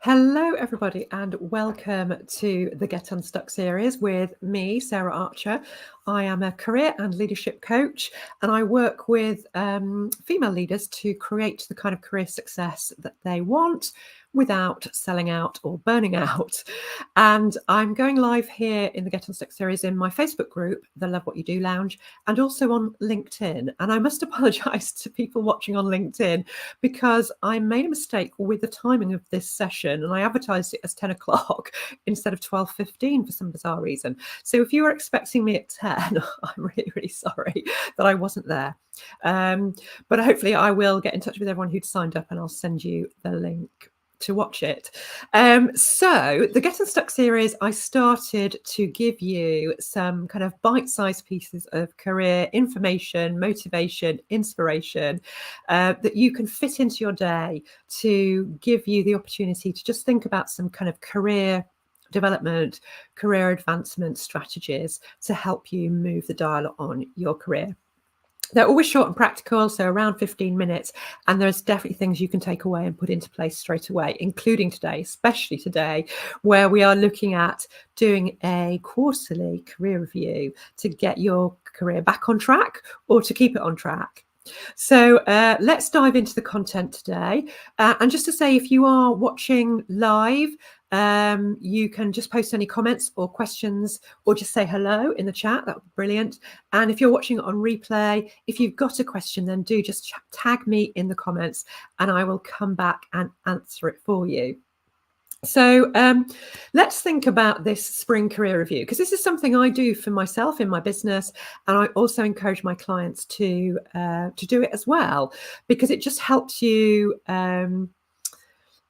Hello, everybody, and welcome to the Get Unstuck series with me, Sarah Archer. I am a career and leadership coach, and I work with female leaders to create the kind of career success that they want without selling out or burning out. And I'm going live here in the Get Unstuck series in my Facebook group, the Love What You Do Lounge, and also on LinkedIn. And I must apologise to people watching on LinkedIn because I made a mistake with the timing of this session and I advertised it as 10 o'clock instead of 12:15 for some bizarre reason. So if you were expecting me at 10, I'm really, really sorry that I wasn't there. But hopefully I will get in touch with everyone who'd signed up and I'll send you the link to watch it. So the Get Unstuck series, I started to give you some kind of bite-sized pieces of career information, motivation, inspiration that you can fit into your day to give you the opportunity to just think about some kind of career development, career advancement strategies to help you move the dial on your career. They're always short and practical, so around 15 minutes, and there's definitely things you can take away and put into place straight away, including today, especially today, where we are looking at doing a quarterly career review to get your career back on track or to keep it on track. So let's dive into the content today. And just to say, if you are watching live, you can just post any comments or questions or just say hello in the chat. That would be brilliant. And if you're watching it on replay, if you've got a question, then do just tag me in the comments and I will come back and answer it for you. So let's think about this spring career review, because this is something I do for myself in my business, and I also encourage my clients to do it as well, because it just helps you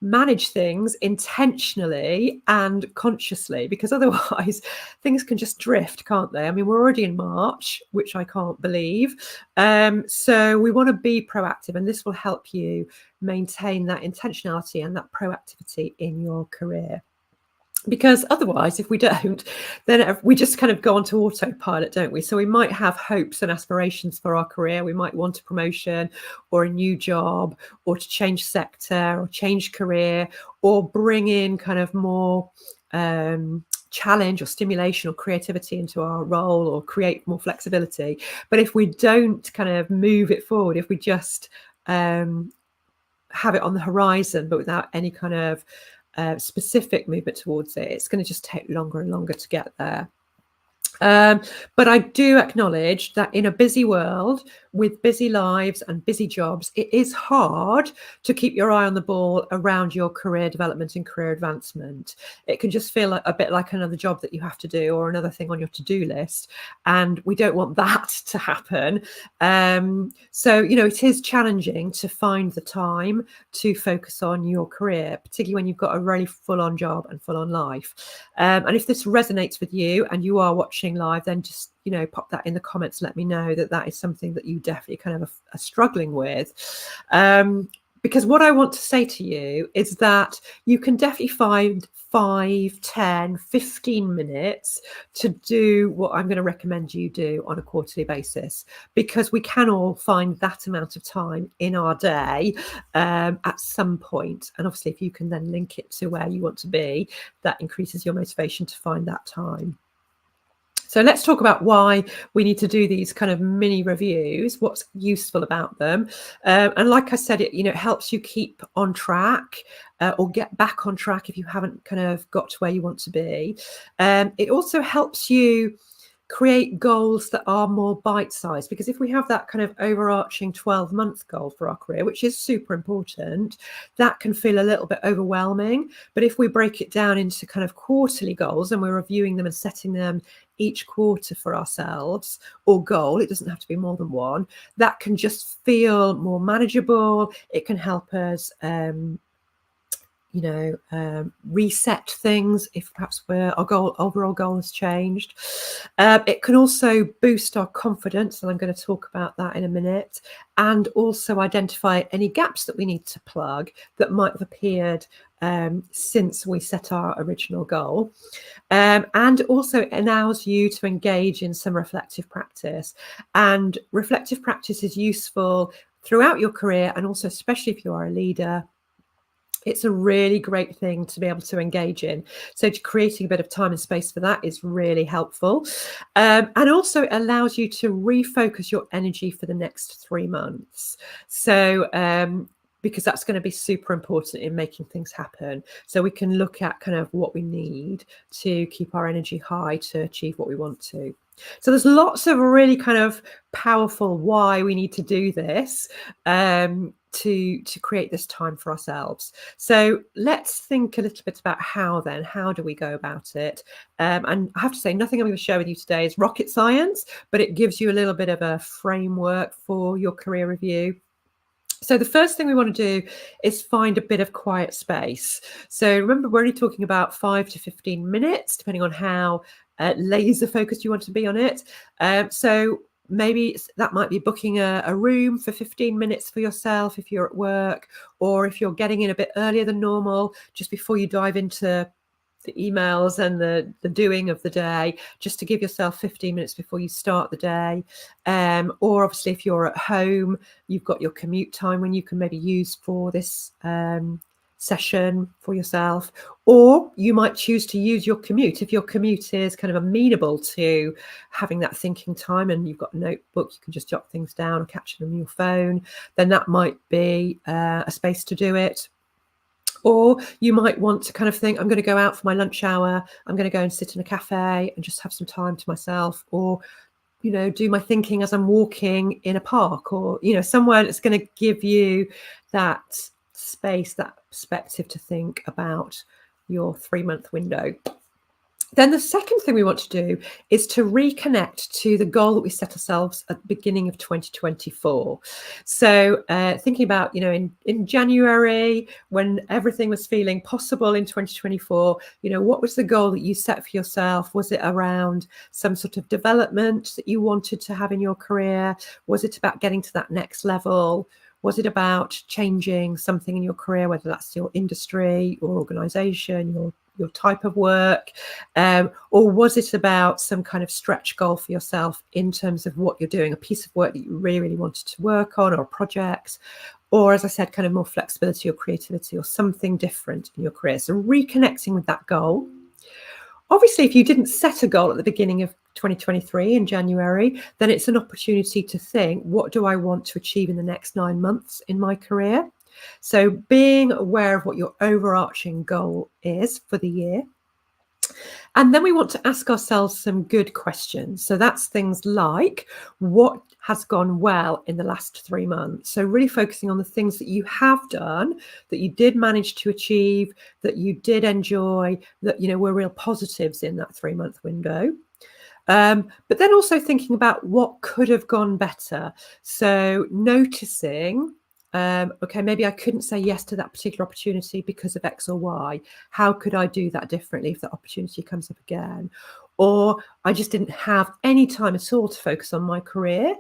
manage things intentionally and consciously, because otherwise things can just drift, can't they? I mean, we're already in March, which I can't believe. So we want to be proactive, and this will help you maintain that intentionality and that proactivity in your career. Because otherwise, if we don't, then we just kind of go onto autopilot, don't we? So we might have hopes and aspirations for our career. We might want a promotion or a new job, or to change sector or change career, or bring in kind of more challenge or stimulation or creativity into our role, or create more flexibility. But if we don't kind of move it forward, if we just have it on the horizon but without any kind of specific movement towards it, it's going to just take longer and longer to get there. But I do acknowledge that in a busy world with busy lives and busy jobs, it is hard to keep your eye on the ball around your career development and career advancement. It can just feel a bit like another job that you have to do, or another thing on your to-do list. And we don't want that to happen. So, it is challenging to find the time to focus on your career, particularly when you've got a really full-on job and full-on life. And if this resonates with you and you are watching live, then just pop that in the comments. Let me know that is something that you definitely kind of are struggling with, because what I want to say to you is that you can definitely find 5, 10, 15 minutes to do what I'm going to recommend you do on a quarterly basis, because we can all find that amount of time in our day at some point. And obviously, if you can then link it to where you want to be, that increases your motivation to find that time. So let's talk about why we need to do these kind of mini reviews, what's useful about them. And like I said, it helps you keep on track or get back on track if you haven't kind of got to where you want to be. It also helps you create goals that are more bite-sized, because if we have that kind of overarching 12-month goal for our career, which is super important, that can feel a little bit overwhelming. But if we break it down into kind of quarterly goals, and we're reviewing them and setting them each quarter for ourselves, or goal, it doesn't have to be more than one, that can just feel more manageable. It can help us reset things if perhaps our overall goal has changed. It can also boost our confidence, and I'm going to talk about that in a minute, and also identify any gaps that we need to plug that might have appeared since we set our original goal. And also allows you to engage in some reflective practice. And reflective practice is useful throughout your career, and also especially if you are a leader, It's a really great thing to be able to engage in. So creating a bit of time and space for that is really helpful. And also it allows you to refocus your energy for the next 3 months. So because that's going to be super important in making things happen. So we can look at kind of what we need to keep our energy high to achieve what we want to. So there's lots of really kind of powerful why we need to do this to create this time for ourselves. So let's think a little bit about how do we go about it? And I have to say, nothing I'm going to share with you today is rocket science, but it gives you a little bit of a framework for your career review. So the first thing we want to do is find a bit of quiet space. So remember, we're only talking about 5 to 15 minutes, depending on how laser focused you want to be on it. So maybe that might be booking a room for 15 minutes for yourself if you're at work, or if you're getting in a bit earlier than normal, just before you dive into the emails and the doing of the day, just to give yourself 15 minutes before you start the day. Or obviously if you're at home, you've got your commute time when you can maybe use for this session for yourself, or you might choose to use your commute. If your commute is kind of amenable to having that thinking time and you've got a notebook, you can just jot things down or catch them on your phone, then that might be a space to do it. Or you might want to kind of think, I'm going to go out for my lunch hour, I'm going to go and sit in a cafe and just have some time to myself, or do my thinking as I'm walking in a park, or somewhere that's going to give you that space, that perspective to think about your 3-month window. Then the second thing we want to do is to reconnect to the goal that we set ourselves at the beginning of 2024. So thinking about, in January, when everything was feeling possible in 2024, what was the goal that you set for yourself? Was it around some sort of development that you wanted to have in your career? Was it about getting to that next level? Was it about changing something in your career, whether that's your industry, your organization, your type of work, or was it about some kind of stretch goal for yourself in terms of what you're doing, a piece of work that you really, really wanted to work on, or a project, or, as I said, kind of more flexibility or creativity or something different in your career? So reconnecting with that goal. Obviously, if you didn't set a goal at the beginning of 2023 in January, then it's an opportunity to think, what do I want to achieve in the next 9 months in my career? So being aware of what your overarching goal is for the year. And then we want to ask ourselves some good questions. So that's things like, what has gone well in the last 3 months? So really focusing on the things that you have done, that you did manage to achieve, that you did enjoy, that, were real positives in that 3-month window. But then also thinking about what could have gone better. So noticing, okay, maybe I couldn't say yes to that particular opportunity because of X or Y. How could I do that differently if that opportunity comes up again? Or I just didn't have any time at all to focus on my career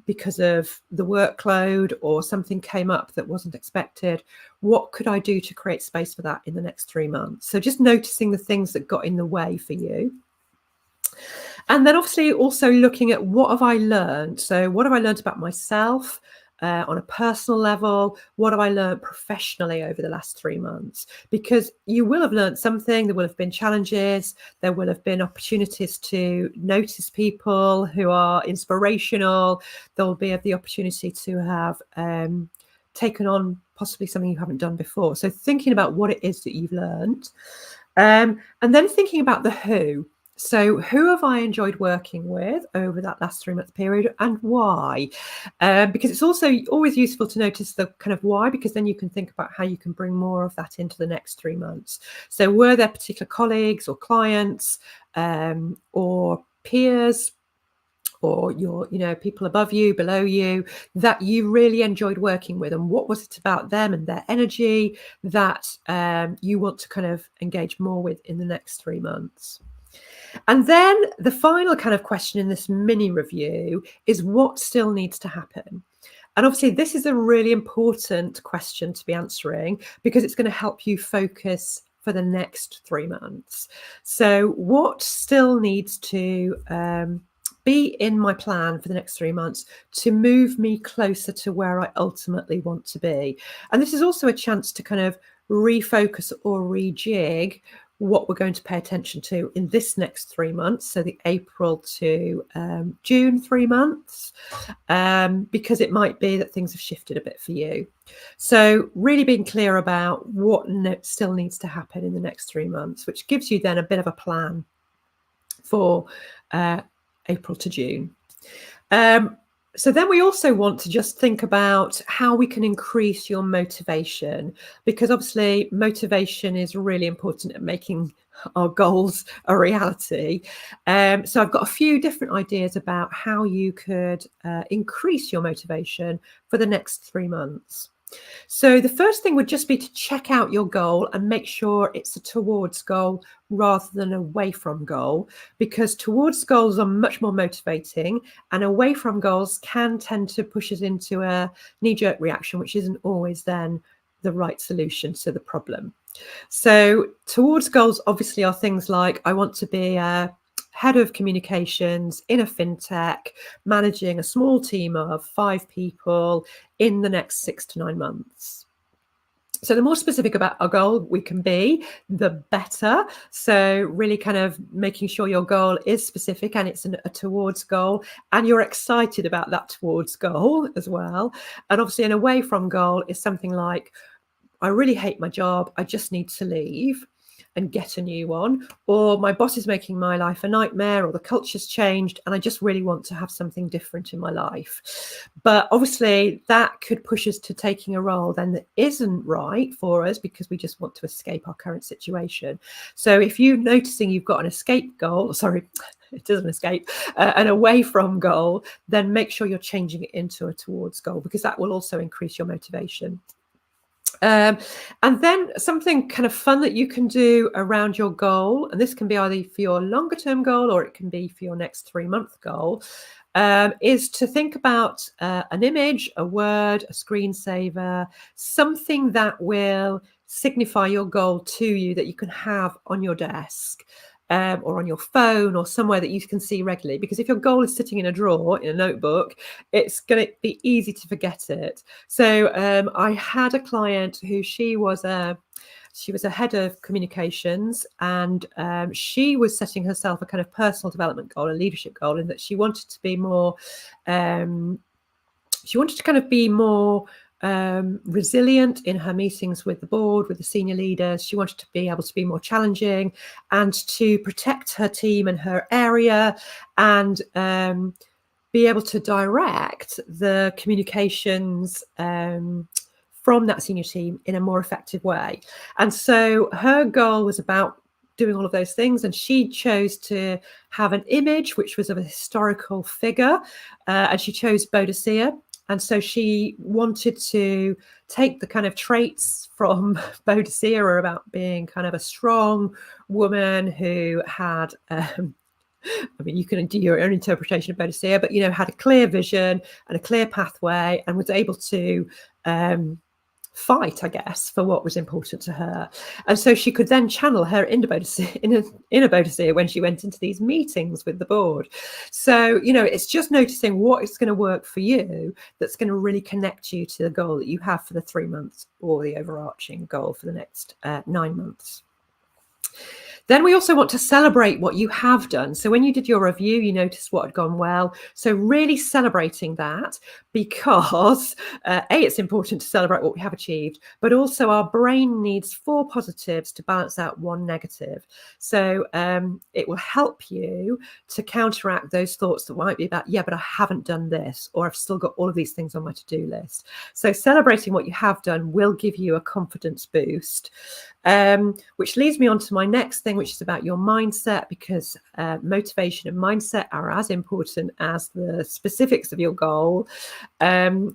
because of the workload, or something came up that wasn't expected. What could I do to create space for that in the next 3 months? So just noticing the things that got in the way for you. And then obviously also looking at, what have I learned? So what have I learned about myself on a personal level? What have I learned professionally over the last 3 months? Because you will have learned something. There will have been challenges. There will have been opportunities to notice people who are inspirational. There will be the opportunity to have taken on possibly something you haven't done before. So thinking about what it is that you've learned. And then thinking about the who. So who have I enjoyed working with over that last 3-month period, and why? Because it's also always useful to notice the kind of why, because then you can think about how you can bring more of that into the next 3 months. So were there particular colleagues or clients or peers, or your, people above you, below you, that you really enjoyed working with? And what was it about them and their energy that you want to kind of engage more with in the next 3 months? And then the final kind of question in this mini review is, what still needs to happen? And obviously this is a really important question to be answering, because it's going to help you focus for the next 3 months. So what still needs to be in my plan for the next 3 months to move me closer to where I ultimately want to be. And this is also a chance to kind of refocus or rejig what we're going to pay attention to in this next 3 months, so the April to June 3 months, because it might be that things have shifted a bit for you. So really being clear about what still needs to happen in the next 3 months, which gives you then a bit of a plan for April to June. So then we also want to just think about how we can increase your motivation, because obviously motivation is really important at making our goals a reality. So I've got a few different ideas about how you could increase your motivation for the next 3 months. So the first thing would just be to check out your goal and make sure it's a towards goal rather than away from goal, because towards goals are much more motivating and away from goals can tend to push us into a knee-jerk reaction, which isn't always then the right solution to the problem. So towards goals obviously are things like, I want to be a head of communications in a fintech, managing a small team of 5 people in the next 6 to 9 months. So the more specific about our goal we can be, the better. So really kind of making sure your goal is specific and it's a towards goal, and you're excited about that towards goal as well. And obviously an away from goal is something like, I really hate my job, I just need to leave and get a new one, or my boss is making my life a nightmare, or the culture's changed and I just really want to have something different in my life. But obviously that could push us to taking a role then that isn't right for us because we just want to escape our current situation. So if you're noticing you've got an escape goal, sorry, it doesn't escape, an away from goal, then make sure you're changing it into a towards goal, because that will also increase your motivation. And then something kind of fun that you can do around your goal, and this can be either for your longer term goal or it can be for your next 3-month goal, is to think about an image, a word, a screensaver, something that will signify your goal to you that you can have on your desk. Or on your phone or somewhere that you can see regularly. Because if your goal is sitting in a drawer, in a notebook, it's going to be easy to forget it. So I had a client who she was a head of communications, and she was setting herself a kind of personal development goal, a leadership goal, in that she wanted to be more, resilient in her meetings with the board, with the senior leaders. She wanted to be able to be more challenging and to protect her team and her area, and be able to direct the communications from that senior team in a more effective way. And so her goal was about doing all of those things, and she chose to have an image which was of a historical figure, and she chose Boadicea. And so she wanted to take the kind of traits from Boadicea about being kind of a strong woman who had, I mean, you can do your own interpretation of Boadicea, but, had a clear vision and a clear pathway, and was able to fight, I guess, for what was important to her. And so she could then channel her inner Boadicea when she went into these meetings with the board. So, it's just noticing what is going to work for you that's going to really connect you to the goal that you have for the 3 months, or the overarching goal for the next 9 months. Then we also want to celebrate what you have done. So when you did your review, you noticed what had gone well. So really celebrating that, because it's important to celebrate what we have achieved, but also our brain needs 4 positives to balance out 1 negative. So it will help you to counteract those thoughts that might be about, yeah, but I haven't done this, or I've still got all of these things on my to-do list. So celebrating what you have done will give you a confidence boost. Which leads me on to my next thing, which is about your mindset, because motivation and mindset are as important as the specifics of your goal.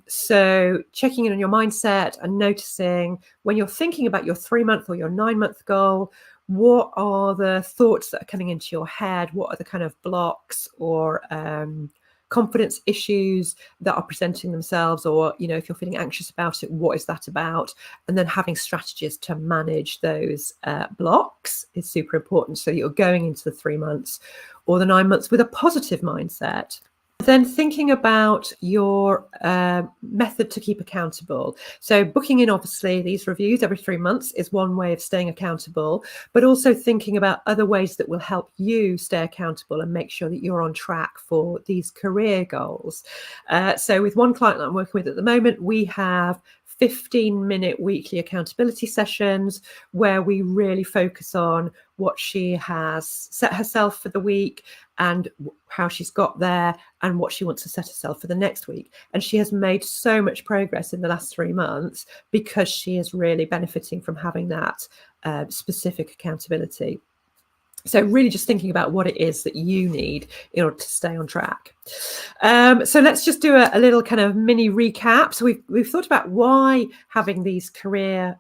So checking in on your mindset and noticing when you're thinking about your 3-month or your 9-month goal, what are the thoughts that are coming into your head? What are the kind of blocks or confidence issues that are presenting themselves, or, you know, if you're feeling anxious about it, what is that about? And then having strategies to manage those blocks is super important, so you're going into the 3 months or the 9 months with a positive mindset. Then thinking about your method to keep accountable. So booking in, obviously, these reviews every 3 months is one way of staying accountable, but also thinking about other ways that will help you stay accountable and make sure that you're on track for these career goals. So with one client that I'm working with at the moment, we have 15-minute weekly accountability sessions where we really focus on what she has set herself for the week and how she's got there and what she wants to set herself for the next week. And she has made so much progress in the last 3 months because she is really benefiting from having that specific accountability. So really just thinking about what it is that you need in order to stay on track. So let's just do a little kind of mini recap. So we've thought about why having these career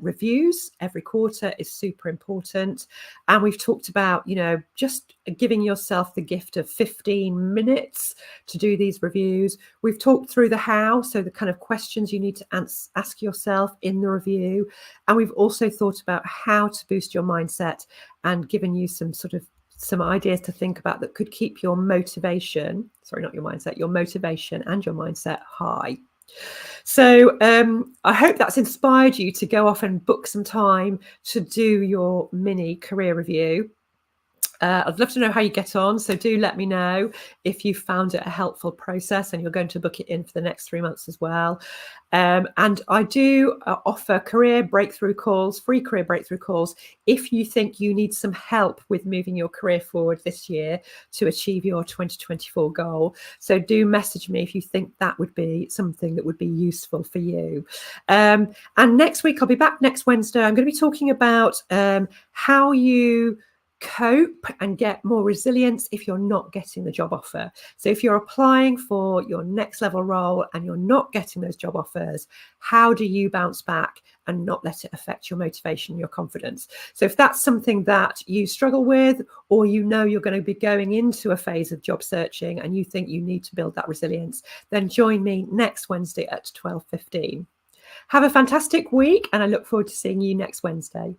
reviews every quarter is super important. And we've talked about, you know, just giving yourself the gift of 15 minutes to do these reviews. We've talked through the how, so the kind of questions you need to ask yourself in the review. And we've also thought about how to boost your mindset and given you some ideas to think about that could keep your motivation, not your mindset, your motivation and your mindset high. So I hope that's inspired you to go off and book some time to do your mini career review. I'd love to know how you get on. So do let me know if you found it a helpful process and you're going to book it in for the next 3 months as well. And I do offer career breakthrough calls, free career breakthrough calls, if you think you need some help with moving your career forward this year to achieve your 2024 goal. So do message me if you think that would be something that would be useful for you. And next week, I'll be back next Wednesday. I'm going to be talking about how you cope and get more resilience if you're not getting the job offer. So if you're applying for your next level role and you're not getting those job offers, how do you bounce back and not let it affect your motivation and your confidence? So if that's something that you struggle with, or you know you're going to be going into a phase of job searching and you think you need to build that resilience, then join me next Wednesday at 12:15. Have a fantastic week, and I look forward to seeing you next Wednesday.